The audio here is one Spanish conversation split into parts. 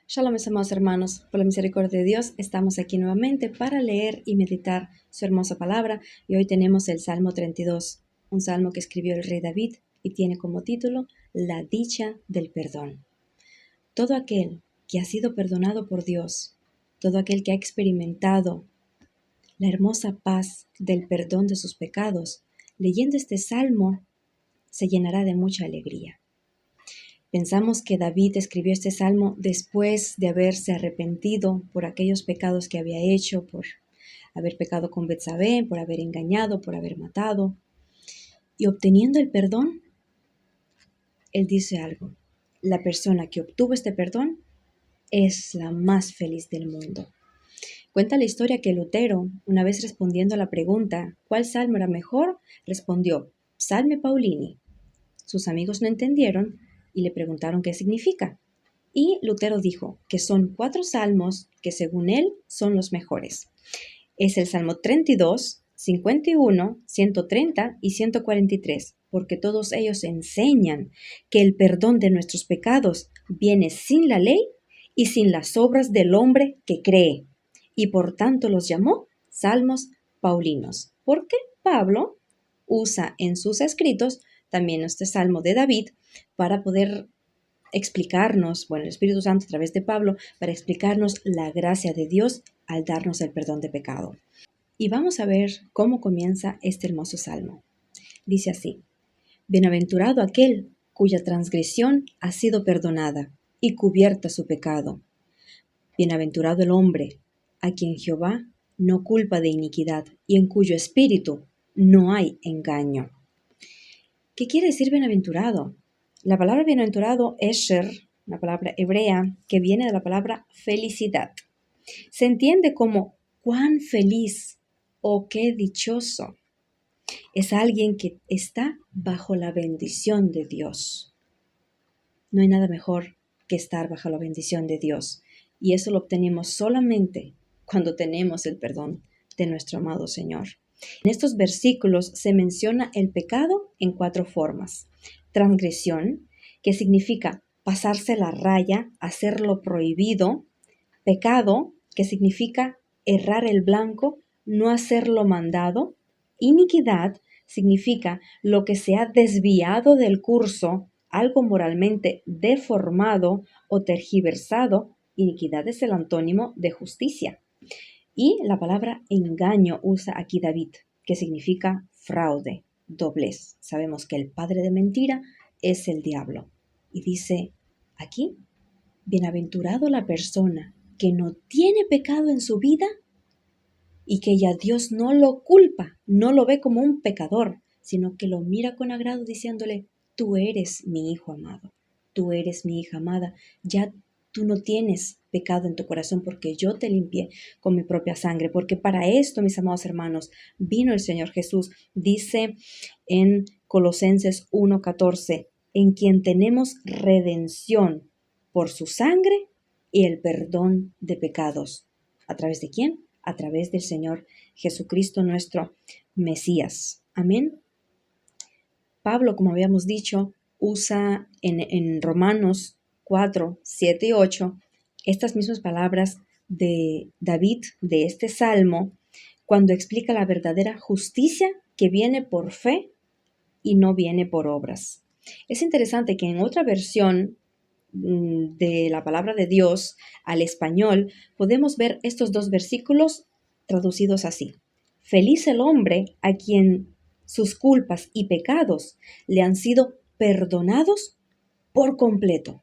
Shalom, mis amados hermanos, por la misericordia de Dios, estamos aquí nuevamente para leer y meditar su hermosa palabra. Y hoy tenemos el Salmo 32, un salmo que escribió el rey David y tiene como título La dicha del perdón. Todo aquel que ha sido perdonado por Dios, todo aquel que ha experimentado la hermosa paz del perdón de sus pecados, leyendo este salmo, se llenará de mucha alegría. Pensamos que David escribió este salmo después de haberse arrepentido por aquellos pecados que había hecho, por haber pecado con Betsabé, por haber engañado, por haber matado. Y obteniendo el perdón, él dice algo. La persona que obtuvo este perdón es la más feliz del mundo. Cuenta la historia que Lutero, una vez respondiendo a la pregunta ¿cuál salmo era mejor?, respondió Psalme Paulini. Sus amigos no entendieron y le preguntaron qué significa. Y Lutero dijo que son 4 salmos que según él son los mejores. Es el Salmo 32, 51, 130 y 143, porque todos ellos enseñan que el perdón de nuestros pecados viene sin la ley y sin las obras del hombre que cree, y por tanto los llamó salmos paulinos, porque Pablo usa en sus escritos también este salmo de David para poder explicarnos, el Espíritu Santo a través de Pablo, para explicarnos la gracia de Dios al darnos el perdón de pecado. Y vamos a ver cómo comienza este hermoso salmo. Dice así: Bienaventurado aquel cuya transgresión ha sido perdonada y cubierta su pecado. Bienaventurado el hombre a quien Jehová no culpa de iniquidad y en cuyo espíritu no hay engaño. ¿Qué quiere decir bienaventurado? La palabra bienaventurado es Esher, una palabra hebrea que viene de la palabra felicidad. Se entiende como cuán feliz o qué dichoso. Es alguien que está bajo la bendición de Dios. No hay nada mejor que estar bajo la bendición de Dios. Y eso lo obtenemos solamente cuando tenemos el perdón de nuestro amado Señor. En estos versículos se menciona el pecado en 4 formas. Transgresión, que significa pasarse la raya, hacer lo prohibido. Pecado, que significa errar el blanco, no hacer lo mandado. Iniquidad significa lo que se ha desviado del curso, algo moralmente deformado o tergiversado. Iniquidad es el antónimo de justicia. Y la palabra engaño usa aquí David, que significa fraude, doblez. Sabemos que el padre de mentira es el diablo. Y dice aquí, bienaventurado la persona que no tiene pecado en su vida y que ya Dios no lo culpa, no lo ve como un pecador, sino que lo mira con agrado diciéndole, tú eres mi hijo amado, tú eres mi hija amada, ya tú no tienes pecado en tu corazón porque yo te limpié con mi propia sangre, porque para esto, mis amados hermanos, vino el Señor Jesús. Dice en Colosenses 1:14, en quien tenemos redención por su sangre y el perdón de pecados. ¿A través de quién? A través del Señor Jesucristo, nuestro Mesías. Amén. Pablo, como habíamos dicho, usa en Romanos 4, 7 y 8 estas mismas palabras de David, de este salmo, cuando explica la verdadera justicia que viene por fe y no viene por obras. Es interesante que en otra versión de la palabra de Dios al español, podemos ver estos 2 versículos traducidos así. Feliz el hombre a quien sus culpas y pecados le han sido perdonados por completo.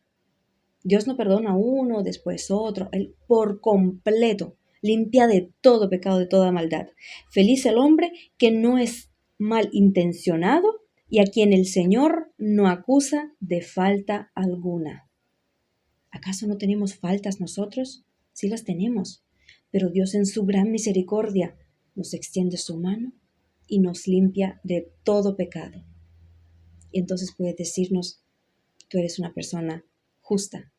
Dios no perdona uno, después otro, Él por completo limpia de todo pecado, de toda maldad. Feliz el hombre que no es malintencionado y a quien el Señor no acusa de falta alguna. ¿Acaso no tenemos faltas nosotros? Sí las tenemos, pero Dios en su gran misericordia nos extiende su mano y nos limpia de todo pecado. Y entonces puede decirnos, tú eres una persona justa,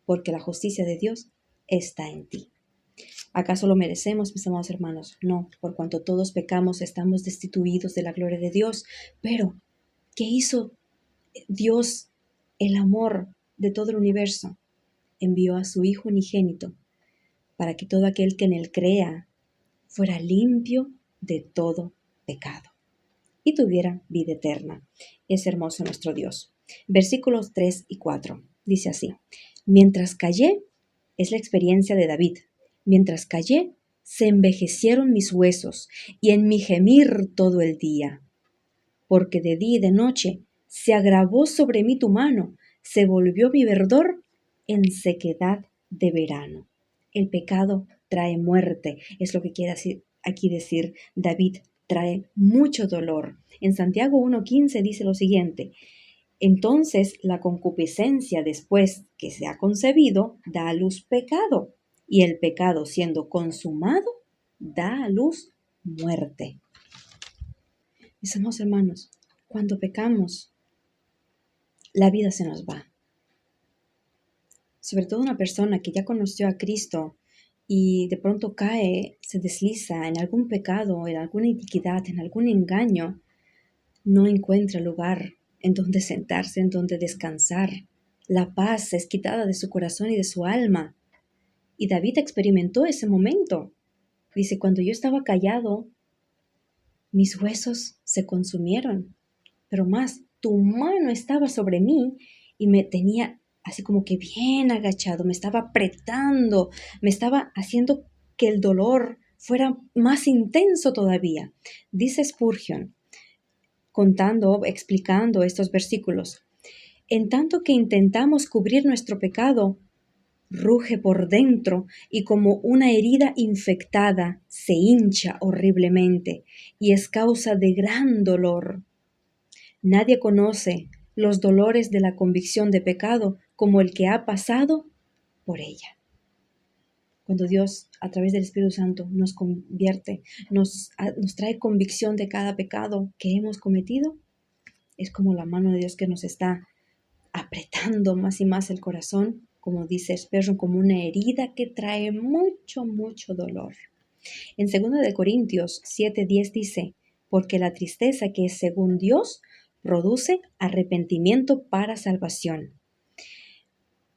porque la justicia de Dios está en ti. ¿Acaso lo merecemos, mis amados hermanos? No, por cuanto todos pecamos, estamos destituidos de la gloria de Dios. Pero, ¿qué hizo Dios, el amor de todo el universo? envió a su Hijo unigénito, para que todo aquel que en él crea fuera limpio de todo pecado y tuviera vida eterna. Es hermoso nuestro Dios. Versículos 3 y 4. Dice así: Mientras callé, es la experiencia de David. Mientras callé, se envejecieron mis huesos y en mi gemir todo el día. Porque de día y de noche se agravó sobre mí tu mano, se volvió mi verdor en sequedad de verano. El pecado trae muerte, es lo que quiere aquí decir David, trae mucho dolor. En Santiago 1:15 dice lo siguiente: Entonces la concupiscencia, después que se ha concebido, da a luz pecado, y el pecado, siendo consumado, da a luz muerte. Mis amados hermanos, cuando pecamos, la vida se nos va. Sobre todo una persona que ya conoció a Cristo y de pronto cae, se desliza en algún pecado, en alguna iniquidad, en algún engaño, no encuentra lugar en donde sentarse, en donde descansar. La paz es quitada de su corazón y de su alma. Y David experimentó ese momento. Dice: cuando yo estaba callado, mis huesos se consumieron. Pero más, tu mano estaba sobre mí y me tenía así como que bien agachado, me estaba apretando, me estaba haciendo que el dolor fuera más intenso todavía. Dice Spurgeon, explicando estos versículos: en tanto que intentamos cubrir nuestro pecado, ruge por dentro y como una herida infectada se hincha horriblemente y es causa de gran dolor. Nadie conoce los dolores de la convicción de pecado como el que ha pasado por ella. Cuando Dios, a través del Espíritu Santo, nos convierte, nos trae convicción de cada pecado que hemos cometido, es como la mano de Dios que nos está apretando más y más el corazón, como dice Spurgeon, como una herida que trae mucho, mucho dolor. En 2 Corintios 7:10 dice: porque la tristeza que es según Dios produce arrepentimiento para salvación,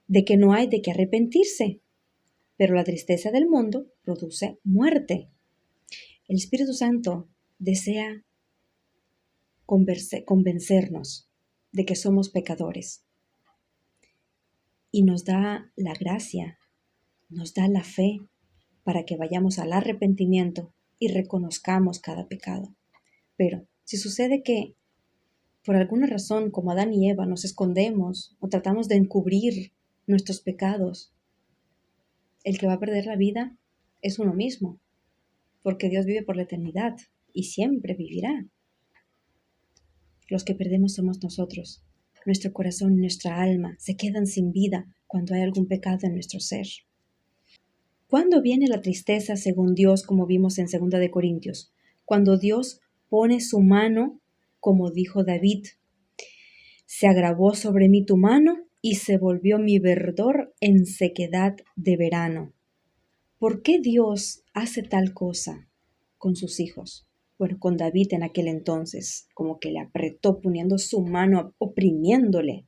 de que no hay de qué arrepentirse, pero la tristeza del mundo produce muerte. El Espíritu Santo desea convencernos de que somos pecadores y nos da la gracia, nos da la fe para que vayamos al arrepentimiento y reconozcamos cada pecado. Pero si sucede que por alguna razón, como Adán y Eva, nos escondemos o tratamos de encubrir nuestros pecados, el que va a perder la vida es uno mismo, porque Dios vive por la eternidad y siempre vivirá. Los que perdemos somos nosotros. Nuestro corazón y nuestra alma se quedan sin vida cuando hay algún pecado en nuestro ser. ¿Cuándo viene la tristeza según Dios, como vimos en 2 Corintios? Cuando Dios pone su mano, como dijo David: se agravó sobre mí tu mano y se volvió mi verdor en sequedad de verano. ¿Por qué Dios hace tal cosa con sus hijos? Bueno, con David en aquel entonces, como que le apretó poniendo su mano, oprimiéndole.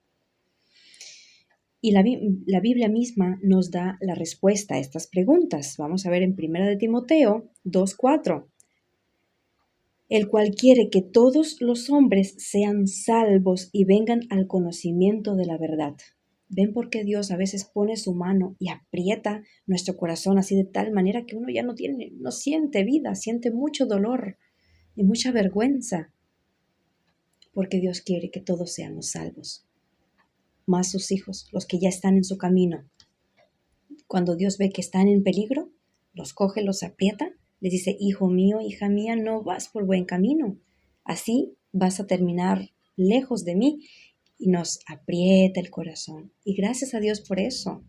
Y la Biblia misma nos da la respuesta a estas preguntas. Vamos a ver en 1 Timoteo 2:4. El cual quiere que todos los hombres sean salvos y vengan al conocimiento de la verdad. ¿Ven por qué Dios a veces pone su mano y aprieta nuestro corazón así de tal manera que uno ya no siente vida, siente mucho dolor y mucha vergüenza? Porque Dios quiere que todos seamos salvos, más sus hijos, los que ya están en su camino. Cuando Dios ve que están en peligro, los coge, los aprieta, les dice: hijo mío, hija mía, no vas por buen camino. Así vas a terminar lejos de mí. Y nos aprieta el corazón. Y gracias a Dios por eso.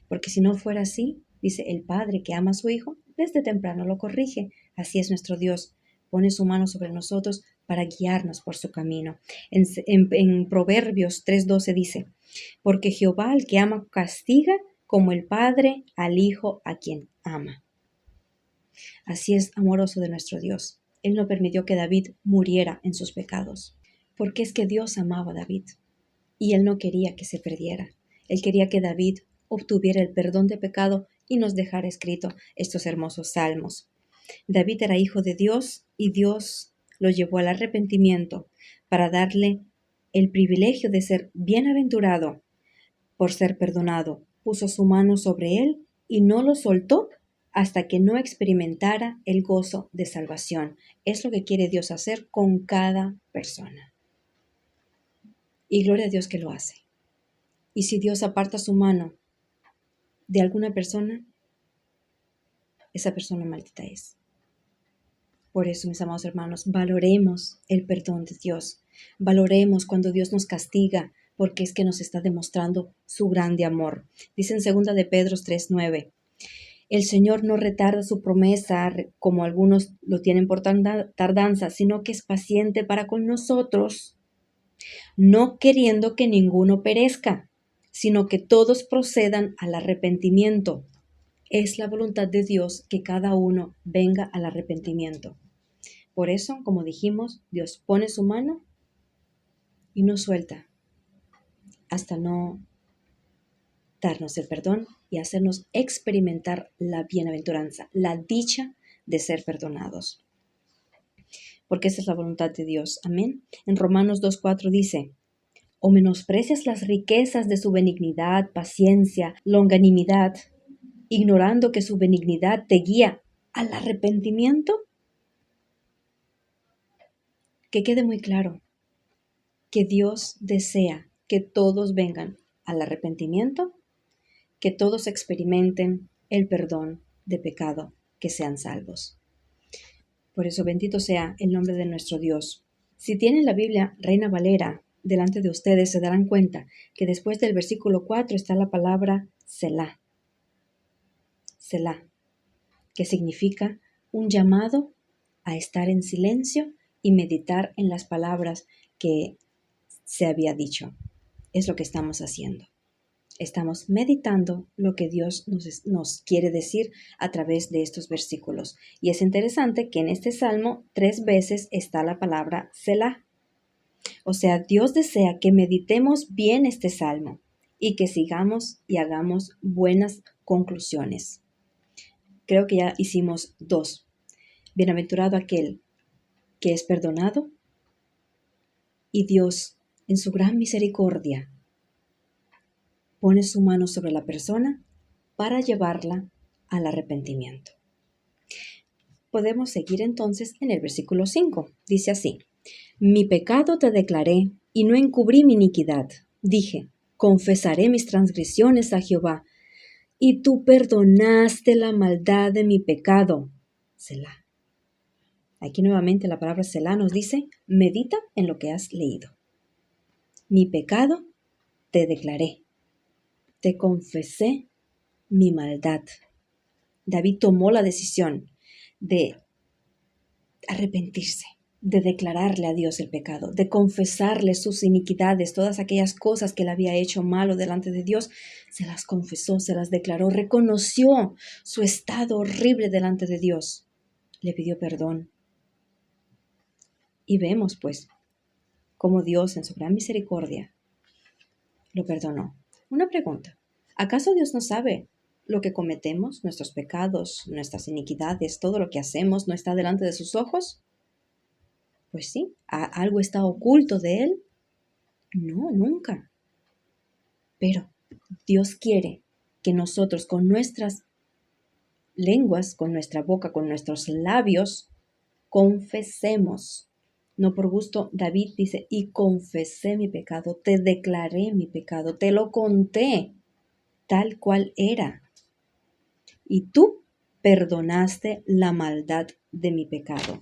Porque si no fuera así, dice, el padre que ama a su hijo, desde temprano lo corrige. Así es nuestro Dios. Pone su mano sobre nosotros para guiarnos por su camino. En Proverbios 3:12 dice: porque Jehová al que ama castiga, como el padre al hijo a quien ama. Así es amoroso de nuestro Dios. Él no permitió que David muriera en sus pecados, porque es que Dios amaba a David y él no quería que se perdiera. Él quería que David obtuviera el perdón de pecado y nos dejara escrito estos hermosos salmos. David era hijo de Dios y Dios lo llevó al arrepentimiento para darle el privilegio de ser bienaventurado por ser perdonado. Puso su mano sobre él y no lo soltó hasta que no experimentara el gozo de salvación. Es lo que quiere Dios hacer con cada persona. Y gloria a Dios que lo hace. Y si Dios aparta su mano de alguna persona, esa persona maldita es. Por eso, mis amados hermanos, valoremos el perdón de Dios. Valoremos cuando Dios nos castiga, porque es que nos está demostrando su grande amor. Dice en 2 de Pedro 3:9, el Señor no retarda su promesa como algunos lo tienen por tardanza, sino que es paciente para con nosotros, no queriendo que ninguno perezca, sino que todos procedan al arrepentimiento. Es la voluntad de Dios que cada uno venga al arrepentimiento. Por eso, como dijimos, Dios pone su mano y no suelta hasta no darnos el perdón y hacernos experimentar la bienaventuranza, la dicha de ser perdonados. Porque esa es la voluntad de Dios. Amén. En Romanos 2:4 dice, ¿o menosprecias las riquezas de su benignidad, paciencia, longanimidad, ignorando que su benignidad te guía al arrepentimiento? Que quede muy claro que Dios desea que todos vengan al arrepentimiento, que todos experimenten el perdón de pecado, que sean salvos. Por eso bendito sea el nombre de nuestro Dios. Si tienen la Biblia Reina Valera delante de ustedes, se darán cuenta que después del versículo 4 está la palabra Selah. Selah, que significa un llamado a estar en silencio y meditar en las palabras que se había dicho. Es lo que estamos haciendo. Estamos meditando lo que Dios nos quiere decir a través de estos versículos. Y es interesante que en este salmo 3 veces está la palabra Selah. O sea, Dios desea que meditemos bien este salmo y que sigamos y hagamos buenas conclusiones. Creo que ya hicimos 2. Bienaventurado aquel que es perdonado y Dios, en su gran misericordia, pone su mano sobre la persona para llevarla al arrepentimiento. Podemos seguir entonces en el versículo 5. Dice así, mi pecado te declaré y no encubrí mi iniquidad. Dije, confesaré mis transgresiones a Jehová, y tú perdonaste la maldad de mi pecado. Selah. Aquí nuevamente la palabra Selah nos dice, medita en lo que has leído. Mi pecado te declaré, te confesé mi maldad. David tomó la decisión de arrepentirse, de declararle a Dios el pecado, de confesarle sus iniquidades, todas aquellas cosas que él había hecho malo delante de Dios, se las confesó, se las declaró, reconoció su estado horrible delante de Dios, le pidió perdón. Y vemos pues cómo Dios en su gran misericordia lo perdonó. Una pregunta, ¿acaso Dios no sabe lo que cometemos, nuestros pecados, nuestras iniquidades, todo lo que hacemos no está delante de sus ojos? Pues sí, ¿algo está oculto de Él? No, nunca. Pero Dios quiere que nosotros con nuestras lenguas, con nuestra boca, con nuestros labios, confesemos. No por gusto, David dice, y confesé mi pecado, te declaré mi pecado, te lo conté tal cual era. Y tú perdonaste la maldad de mi pecado.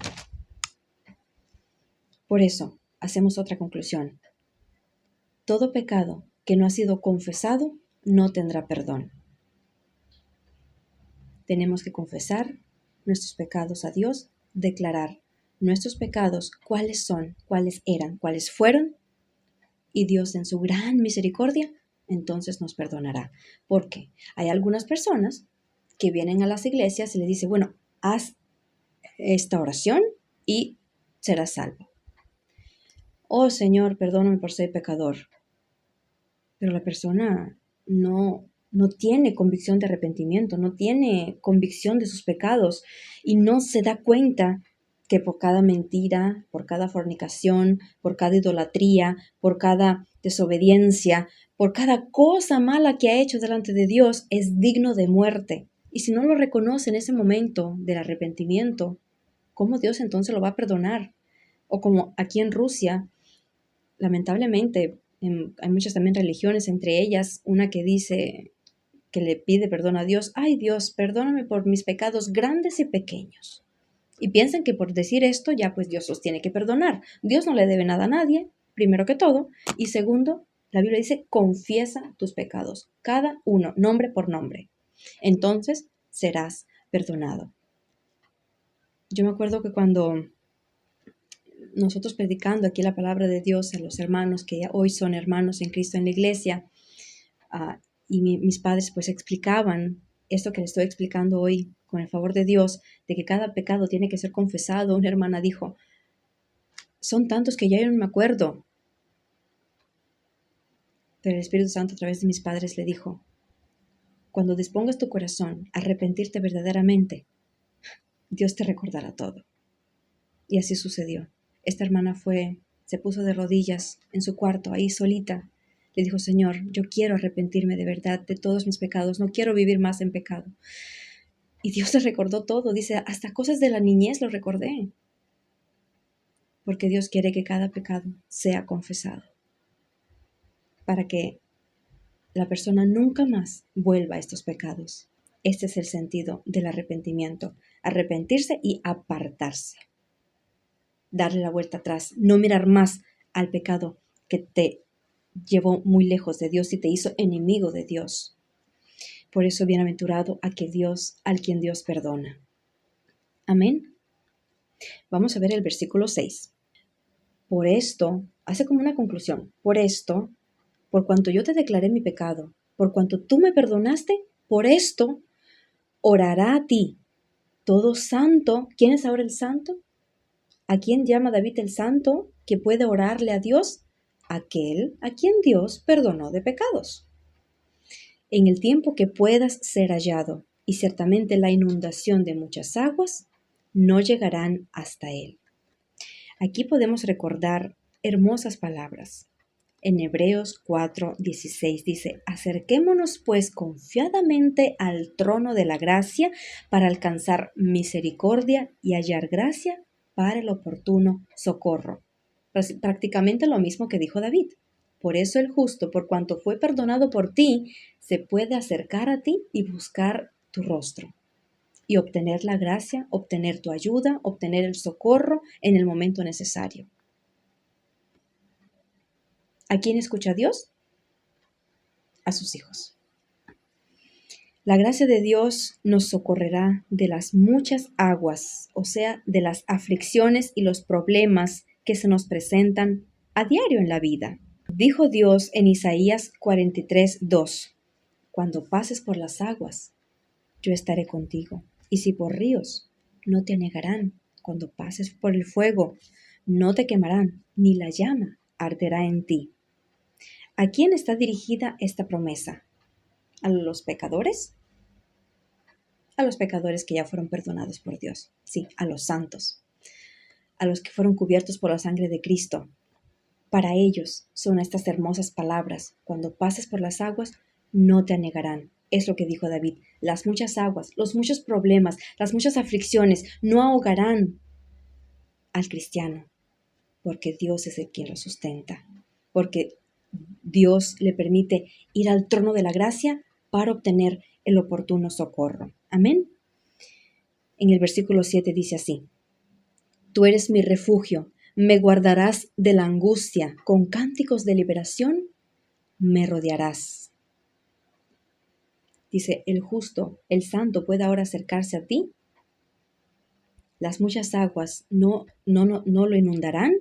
Por eso, hacemos otra conclusión. Todo pecado que no ha sido confesado no tendrá perdón. Tenemos que confesar nuestros pecados a Dios, declarar nuestros pecados, cuáles son, cuáles eran, cuáles fueron, y Dios en su gran misericordia, entonces nos perdonará. Porque hay algunas personas que vienen a las iglesias y le dicen, bueno, haz esta oración y serás salvo. Oh Señor, perdóname por ser pecador. Pero la persona no no tiene convicción de arrepentimiento, no tiene convicción de sus pecados y no se da cuenta que por cada mentira, por cada fornicación, por cada idolatría, por cada desobediencia, por cada cosa mala que ha hecho delante de Dios, es digno de muerte. Y si no lo reconoce en ese momento del arrepentimiento, ¿cómo Dios entonces lo va a perdonar? O como aquí en Rusia, lamentablemente, hay muchas también religiones, entre ellas una que dice que le pide perdón a Dios. Ay Dios, perdóname por mis pecados grandes y pequeños. Y piensan que por decir esto ya pues Dios los tiene que perdonar. Dios no le debe nada a nadie, primero que todo. Y segundo, la Biblia dice, confiesa tus pecados, cada uno, nombre por nombre. Entonces serás perdonado. Yo me acuerdo que cuando nosotros predicando aquí la palabra de Dios a los hermanos que ya hoy son hermanos en Cristo en la iglesia, y mis padres pues explicaban esto que les estoy explicando hoy con el favor de Dios, de que cada pecado tiene que ser confesado. Una hermana dijo, son tantos que ya yo no me acuerdo. Pero el Espíritu Santo a través de mis padres le dijo, cuando dispongas tu corazón a arrepentirte verdaderamente, Dios te recordará todo. Y así sucedió. Esta hermana se puso de rodillas en su cuarto, ahí solita. Le dijo, Señor, yo quiero arrepentirme de verdad de todos mis pecados, no quiero vivir más en pecado. Y Dios le recordó todo, dice, hasta cosas de la niñez lo recordé. Porque Dios quiere que cada pecado sea confesado, para que la persona nunca más vuelva a estos pecados. Este es el sentido del arrepentimiento, arrepentirse y apartarse. Darle la vuelta atrás, no mirar más al pecado que te llevó muy lejos de Dios y te hizo enemigo de Dios. Por eso bienaventurado al quien Dios perdona. Amén. Vamos a ver el versículo 6. Por esto, hace como una conclusión, por esto, por cuanto yo te declaré mi pecado, por cuanto tú me perdonaste, por esto orará a ti todo santo. ¿Quién es ahora el santo? ¿A quién llama David el santo que puede orarle a Dios? Aquel a quien Dios perdonó de pecados. En el tiempo que puedas ser hallado, y ciertamente la inundación de muchas aguas no llegarán hasta él. Aquí podemos recordar hermosas palabras. En Hebreos 4:16 dice, acerquémonos pues confiadamente al trono de la gracia para alcanzar misericordia y hallar gracia para el oportuno socorro. Prácticamente lo mismo que dijo David. Por eso el justo, por cuanto fue perdonado por ti, se puede acercar a ti y buscar tu rostro y obtener la gracia, obtener tu ayuda, obtener el socorro en el momento necesario. ¿A quién escucha Dios? A sus hijos. La gracia de Dios nos socorrerá de las muchas aguas, o sea, de las aflicciones y los problemas que se nos presentan a diario en la vida. Dijo Dios en Isaías 43:2, cuando pases por las aguas, yo estaré contigo, y si por ríos, no te anegarán. Cuando pases por el fuego, no te quemarán, ni la llama arderá en ti. ¿A quién está dirigida esta promesa? ¿A los pecadores? A los pecadores que ya fueron perdonados por Dios. Sí, a los santos. A los que fueron cubiertos por la sangre de Cristo. Para ellos son estas hermosas palabras. Cuando pases por las aguas, no te anegarán. Es lo que dijo David. Las muchas aguas, los muchos problemas, las muchas aflicciones no ahogarán al cristiano, porque Dios es el quien lo sustenta. Porque Dios le permite ir al trono de la gracia para obtener el oportuno socorro. Amén. En el versículo 7 dice así, tú eres mi refugio, me guardarás de la angustia, con cánticos de liberación me rodearás. Dice, el justo, el santo puede ahora acercarse a ti. Las muchas aguas no lo inundarán.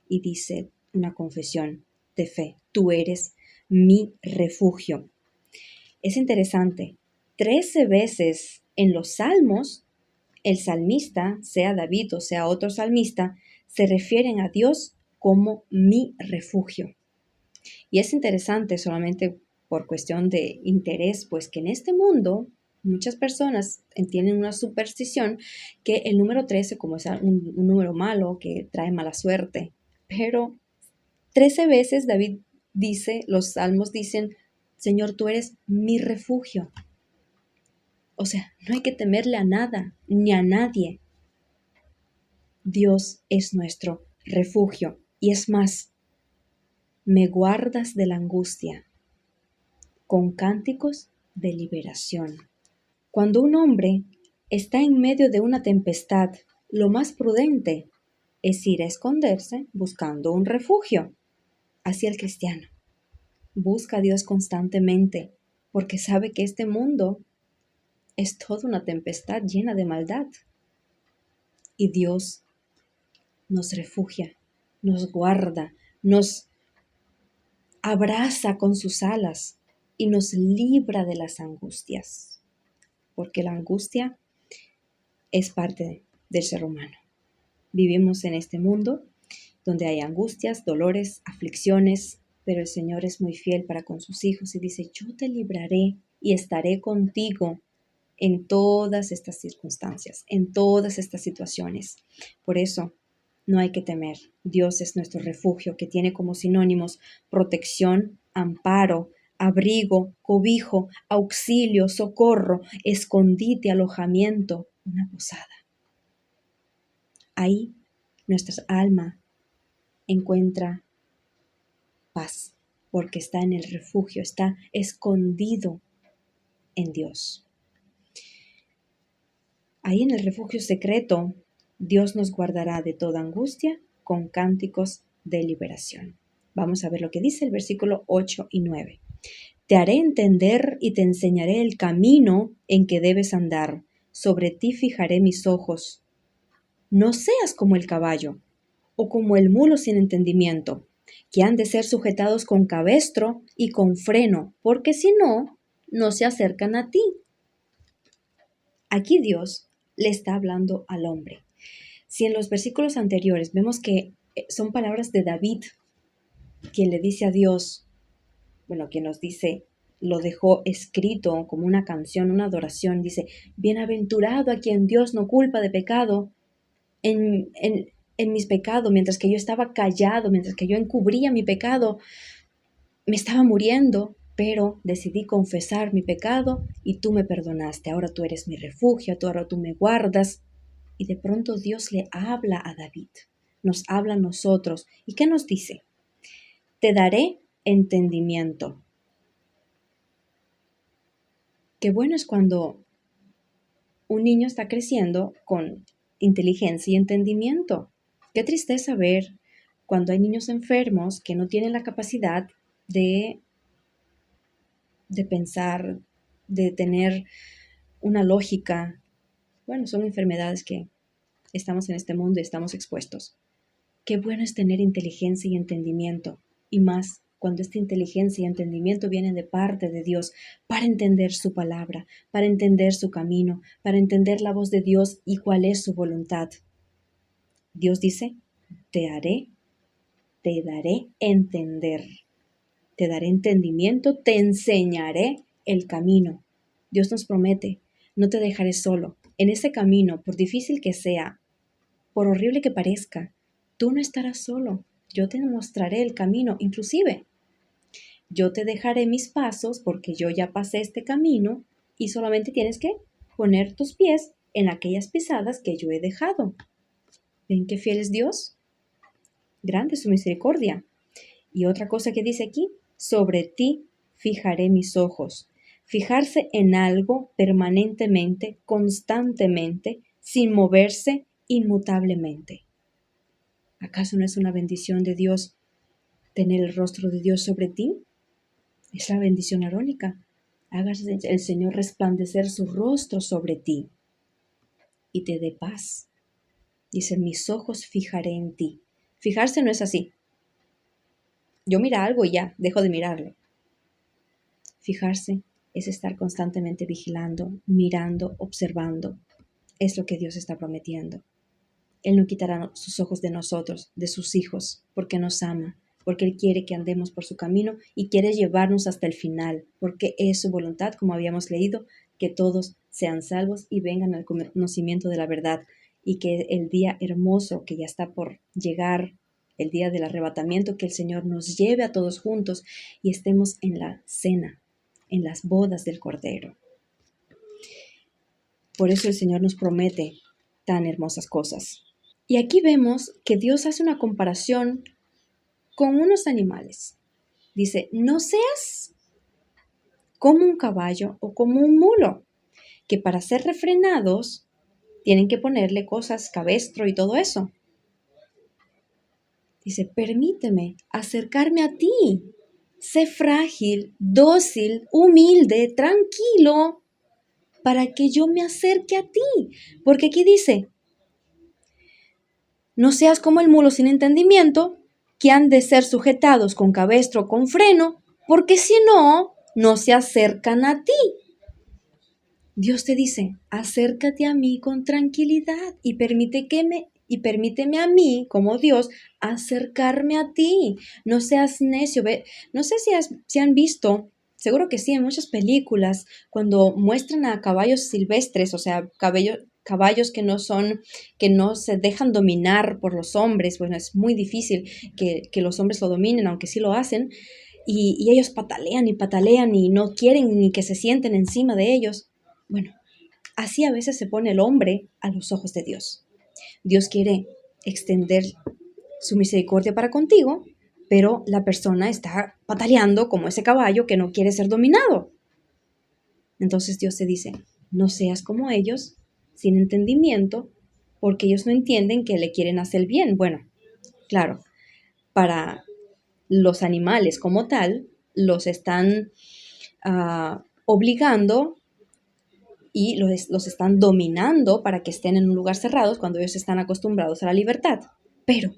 Y dice una confesión de fe, tú eres mi refugio. Es interesante, 13 veces en los salmos, el salmista, sea David o sea otro salmista, se refieren a Dios como mi refugio. Y es interesante, solamente por cuestión de interés, pues que en este mundo muchas personas tienen una superstición que el número 13, como es un número malo, que trae mala suerte. Pero 13 veces David dice, los salmos dicen, Señor, tú eres mi refugio. O sea, no hay que temerle a nada, ni a nadie. Dios es nuestro refugio. Y es más, me guardas de la angustia con cánticos de liberación. Cuando un hombre está en medio de una tempestad, lo más prudente es ir a esconderse buscando un refugio. Así el cristiano busca a Dios constantemente porque sabe que este mundo es toda una tempestad llena de maldad. Y Dios nos refugia, nos guarda, nos abraza con sus alas y nos libra de las angustias. Porque la angustia es parte del ser humano. Vivimos en este mundo donde hay angustias, dolores, aflicciones, pero el Señor es muy fiel para con sus hijos y dice, yo te libraré y estaré contigo en todas estas circunstancias, en todas estas situaciones. Por eso, no hay que temer. Dios es nuestro refugio, que tiene como sinónimos protección, amparo, abrigo, cobijo, auxilio, socorro, escondite, alojamiento, una posada. Ahí nuestra alma encuentra paz, porque está en el refugio, está escondido en Dios. Ahí en el refugio secreto, Dios nos guardará de toda angustia con cánticos de liberación. Vamos a ver lo que dice el versículo 8 y 9. Te haré entender y te enseñaré el camino en que debes andar. Sobre ti fijaré mis ojos. No seas como el caballo o como el mulo sin entendimiento, que han de ser sujetados con cabestro y con freno, porque si no, no se acercan a ti. Aquí Dios le está hablando al hombre. Si en los versículos anteriores vemos que son palabras de David, quien le dice a Dios, quien nos dice, lo dejó escrito como una canción, una adoración, dice, bienaventurado a quien Dios no culpa de pecado en mis pecados, mientras que yo estaba callado, mientras que yo encubría mi pecado, me estaba muriendo, pero decidí confesar mi pecado y tú me perdonaste. Ahora tú eres mi refugio, ahora tú me guardas. Y de pronto Dios le habla a David, nos habla a nosotros. ¿Y qué nos dice? Te daré entendimiento. Qué bueno es cuando un niño está creciendo con inteligencia y entendimiento. Qué tristeza ver cuando hay niños enfermos que no tienen la capacidad de pensar, de tener una lógica. Son enfermedades que estamos en este mundo y estamos expuestos. Qué bueno es tener inteligencia y entendimiento, y más cuando esta inteligencia y entendimiento vienen de parte de Dios para entender su palabra, para entender su camino, para entender la voz de Dios y cuál es su voluntad. Dios dice, te daré entender, te daré entendimiento, te enseñaré el camino. Dios nos promete, no te dejaré solo. En ese camino, por difícil que sea, por horrible que parezca, tú no estarás solo. Yo te mostraré el camino, inclusive. Yo te dejaré mis pasos porque yo ya pasé este camino y solamente tienes que poner tus pies en aquellas pisadas que yo he dejado. ¿Ven qué fiel es Dios? Grande es su misericordia. Y otra cosa que dice aquí, sobre ti fijaré mis ojos. Fijarse en algo permanentemente, constantemente, sin moverse, inmutablemente. ¿Acaso no es una bendición de Dios tener el rostro de Dios sobre ti? Es la bendición arónica. Hágase el Señor resplandecer su rostro sobre ti y te dé paz. Dice, mis ojos fijaré en ti. Fijarse no es así. Yo miro algo y ya, dejo de mirarlo. Fijarse es estar constantemente vigilando, mirando, observando. Es lo que Dios está prometiendo. Él no quitará sus ojos de nosotros, de sus hijos, porque nos ama, porque Él quiere que andemos por su camino y quiere llevarnos hasta el final, porque es su voluntad, como habíamos leído, que todos sean salvos y vengan al conocimiento de la verdad, y que el día hermoso que ya está por llegar, el día del arrebatamiento, que el Señor nos lleve a todos juntos y estemos en la cena, en las bodas del Cordero. Por eso el Señor nos promete tan hermosas cosas. Y aquí vemos que Dios hace una comparación con unos animales. Dice, no seas como un caballo o como un mulo, que para ser refrenados tienen que ponerle cosas, cabestro y todo eso. Dice, permíteme acercarme a ti. Sé frágil, dócil, humilde, tranquilo, para que yo me acerque a ti. Porque aquí dice, no seas como el mulo sin entendimiento, que han de ser sujetados con cabestro o con freno, porque si no, no se acercan a ti. Dios te dice, acércate a mí con tranquilidad y permíteme a mí, como Dios, acercarme a ti. No seas necio. No sé si han visto, seguro que sí, en muchas películas, cuando muestran a caballos silvestres, o sea, caballos que no se dejan dominar por los hombres. Bueno, es muy difícil que los hombres lo dominen, aunque sí lo hacen. Y ellos patalean y no quieren ni que se sienten encima de ellos. Bueno, así a veces se pone el hombre a los ojos de Dios. Dios quiere extender su misericordia para contigo, pero la persona está pataleando como ese caballo que no quiere ser dominado. Entonces Dios te dice, no seas como ellos, sin entendimiento, porque ellos no entienden que le quieren hacer bien. Bueno, claro, para los animales como tal, los están obligando y los están dominando para que estén en un lugar cerrado cuando ellos están acostumbrados a la libertad. Pero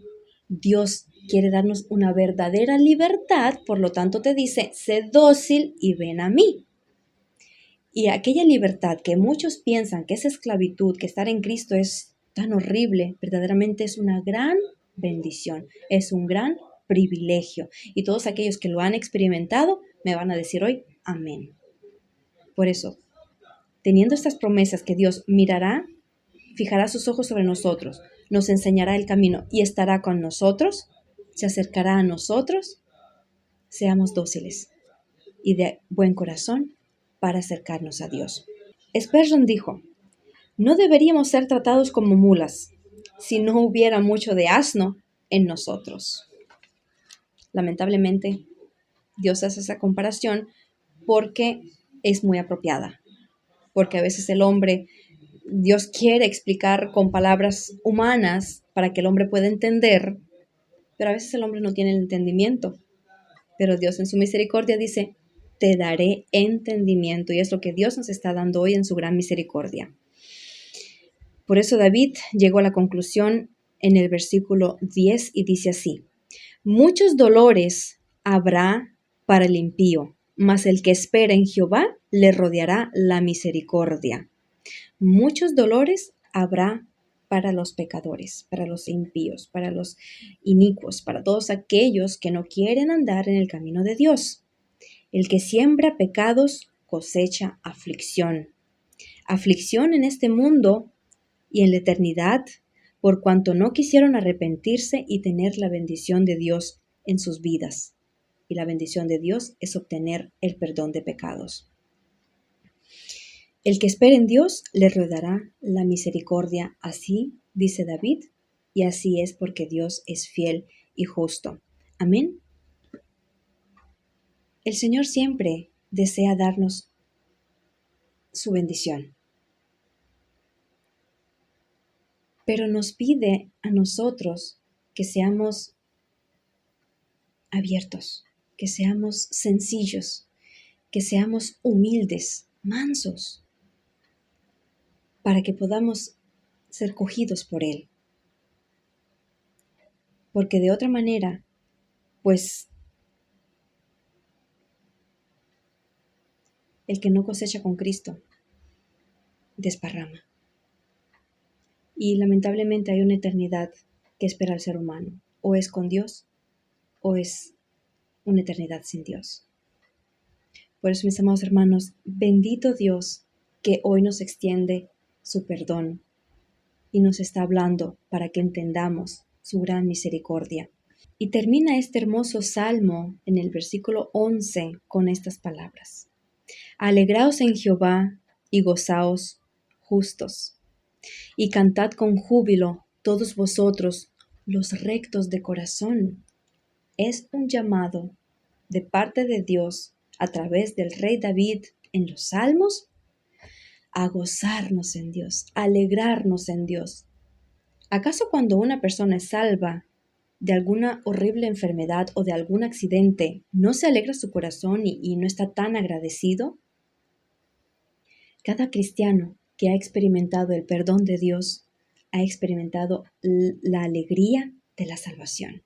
Dios quiere darnos una verdadera libertad, por lo tanto te dice, sé dócil y ven a mí. Y aquella libertad que muchos piensan que es esclavitud, que estar en Cristo es tan horrible, verdaderamente es una gran bendición, es un gran privilegio. Y todos aquellos que lo han experimentado me van a decir hoy, amén. Por eso, teniendo estas promesas que Dios mirará, fijará sus ojos sobre nosotros, nos enseñará el camino y estará con nosotros, se acercará a nosotros, seamos dóciles y de buen corazón para acercarnos a Dios. Spurgeon dijo, no deberíamos ser tratados como mulas si no hubiera mucho de asno en nosotros. Lamentablemente, Dios hace esa comparación porque es muy apropiada, porque a veces el hombre, Dios quiere explicar con palabras humanas para que el hombre pueda entender, pero a veces el hombre no tiene el entendimiento. Pero Dios en su misericordia dice, te daré entendimiento, y es lo que Dios nos está dando hoy en su gran misericordia. Por eso David llegó a la conclusión en el versículo 10 y dice así, muchos dolores habrá para el impío, mas el que espera en Jehová le rodeará la misericordia. Muchos dolores habrá para los pecadores, para los impíos, para los inicuos, para todos aquellos que no quieren andar en el camino de Dios. El que siembra pecados cosecha aflicción. Aflicción en este mundo y en la eternidad, por cuanto no quisieron arrepentirse y tener la bendición de Dios en sus vidas. Y la bendición de Dios es obtener el perdón de pecados. El que espera en Dios le rodeará la misericordia, así dice David, y así es porque Dios es fiel y justo. Amén. El Señor siempre desea darnos su bendición, pero nos pide a nosotros que seamos abiertos, que seamos sencillos, que seamos humildes, mansos, para que podamos ser cogidos por Él. Porque de otra manera, pues, el que no cosecha con Cristo desparrama. Y lamentablemente hay una eternidad que espera al ser humano. O es con Dios o es una eternidad sin Dios. Por eso, mis amados hermanos, bendito Dios que hoy nos extiende su perdón y nos está hablando para que entendamos su gran misericordia. Y termina este hermoso salmo en el versículo 11 con estas palabras: Alegraos en Jehová y gozaos justos, y cantad con júbilo todos vosotros los rectos de corazón. Es un llamado de parte de Dios a través del rey David en los salmos a gozarnos en Dios, a alegrarnos en Dios. ¿Acaso cuando una persona es salva de alguna horrible enfermedad o de algún accidente, no se alegra su corazón y no está tan agradecido? Cada cristiano que ha experimentado el perdón de Dios ha experimentado la alegría de la salvación.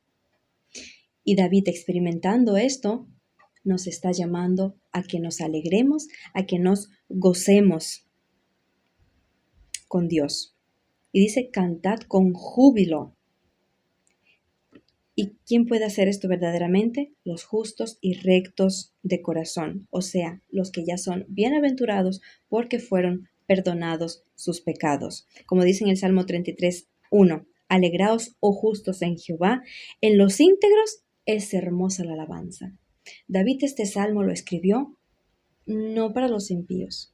Y David, experimentando esto, nos está llamando a que nos alegremos, a que nos gocemos con Dios. Y dice, cantad con júbilo. ¿Y quién puede hacer esto verdaderamente? Los justos y rectos de corazón, o sea, los que ya son bienaventurados porque fueron perdonados sus pecados. Como dice en el Salmo 33:1, alegraos, oh justos, en Jehová, en los íntegros es hermosa la alabanza. David este salmo lo escribió no para los impíos,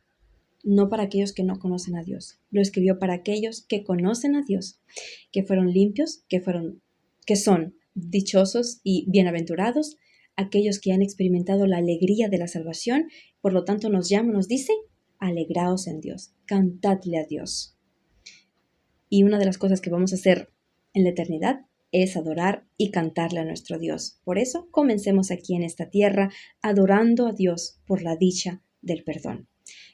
no para aquellos que no conocen a Dios. Lo escribió para aquellos que conocen a Dios, que fueron limpios, que son dichosos y bienaventurados, aquellos que han experimentado la alegría de la salvación. Por lo tanto nos llama, nos dice, alegraos en Dios, cantadle a Dios. Y una de las cosas que vamos a hacer en la eternidad es adorar y cantarle a nuestro Dios. Por eso comencemos aquí en esta tierra adorando a Dios por la dicha del perdón.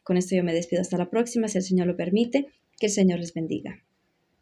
Con esto yo me despido hasta la próxima, si el Señor lo permite. Que el Señor les bendiga.